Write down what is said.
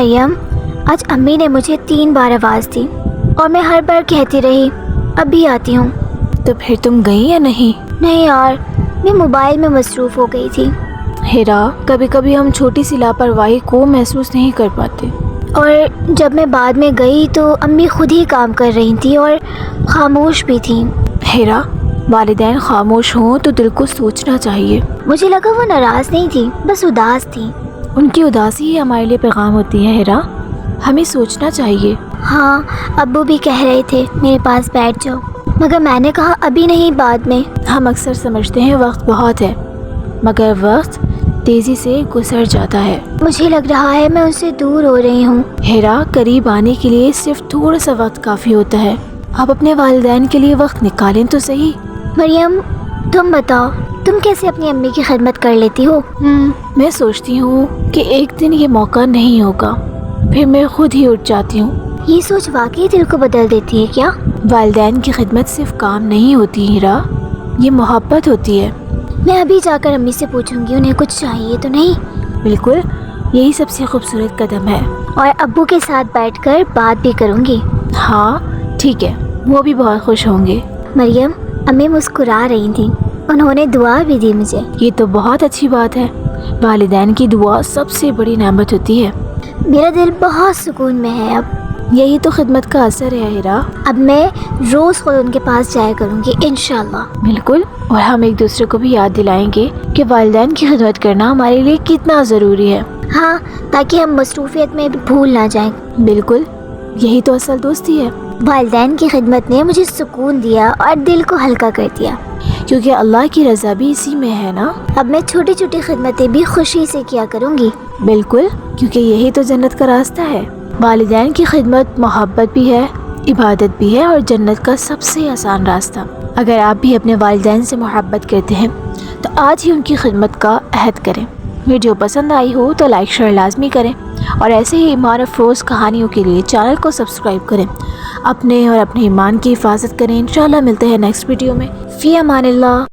مریم، آج امی نے مجھے 3 بار آواز دی اور میں ہر بار کہتی رہی ابھی آتی ہوں۔ تو پھر تم گئی یا نہیں؟ نہیں یار، میں موبائل میں مصروف ہو گئی تھی۔ ہیرا، کبھی کبھی ہم چھوٹی سی لاپرواہی کو محسوس نہیں کر پاتے۔ اور جب میں بعد میں گئی تو امی خود ہی کام کر رہی تھیں اور خاموش بھی تھیں۔ ہیرا، والدین خاموش ہوں تو دل کو سوچنا چاہیے۔ مجھے لگا وہ ناراض نہیں تھی، بس اداس تھی۔ ان کی اداسی ہی ہمارے لیے پیغام ہوتی ہے ہیرا، ہمیں سوچنا چاہیے۔ ہاں، ابو بھی کہہ رہے تھے میرے پاس بیٹھ جاؤ، مگر میں نے کہا ابھی نہیں، بعد میں۔ ہم اکثر سمجھتے ہیں وقت بہت ہے، مگر وقت تیزی سے گزر جاتا ہے۔ مجھے لگ رہا ہے میں ان سے دور ہو رہی ہوں۔ ہیرا، قریب آنے کے لیے صرف تھوڑا سا وقت کافی ہوتا ہے۔ آپ اپنے والدین کے لیے وقت نکالیں تو صحیح۔ مریم، تم بتاؤ، تم کیسے اپنی امی کی خدمت کر لیتی ہو؟ میں سوچتی ہوں کہ ایک دن یہ موقع نہیں ہوگا، پھر میں خود ہی اٹھ جاتی ہوں۔ یہ سوچ واقعی دل کو بدل دیتی ہے کیا؟ والدین کی خدمت صرف کام نہیں ہوتی ہیرا، یہ محبت ہوتی ہے۔ میں ابھی جا کر امی سے پوچھوں گی انہیں کچھ چاہیے تو نہیں۔ بالکل، یہی سب سے خوبصورت قدم ہے۔ اور ابو کے ساتھ بیٹھ کر بات بھی کروں گی۔ ہاں ٹھیک ہے، وہ بھی بہت خوش ہوں گے۔ مریم، امی مسکرا رہی تھیں، انہوں نے دعا بھی دی مجھے۔ یہ تو بہت اچھی بات ہے، والدین کی دعا سب سے بڑی نعمت ہوتی ہے۔ میرا دل بہت سکون میں ہے اب۔ یہی تو خدمت کا اثر ہے ہیرا۔ اب میں روز خود ان کے پاس جایا کروں گی انشاءاللہ۔ بالکل، اور ہم ایک دوسرے کو بھی یاد دلائیں گے کہ والدین کی خدمت کرنا ہمارے لیے کتنا ضروری ہے۔ ہاں، تاکہ ہم مصروفیت میں بھول نہ جائیں۔ بالکل، یہی تو اصل دوستی ہے۔ والدین کی خدمت نے مجھے سکون دیا اور دل کو ہلکا کر دیا۔ کیونکہ اللہ کی رضا بھی اسی میں ہے نا۔ اب میں چھوٹی چھوٹی خدمتیں بھی خوشی سے کیا کروں گی۔ بالکل، کیونکہ یہی تو جنت کا راستہ ہے۔ والدین کی خدمت محبت بھی ہے، عبادت بھی ہے، اور جنت کا سب سے آسان راستہ۔ اگر آپ بھی اپنے والدین سے محبت کرتے ہیں تو آج ہی ان کی خدمت کا عہد کریں۔ ویڈیو پسند آئی ہو تو لائک شیئر لازمی کریں، اور ایسے ہی ایمان افروز کہانیوں کے لیے چینل کو سبسکرائب کریں۔ اپنے اور اپنے ایمان کی حفاظت کریں۔ انشاءاللہ ملتے ہیں نیکسٹ ویڈیو میں۔ فی امان اللہ۔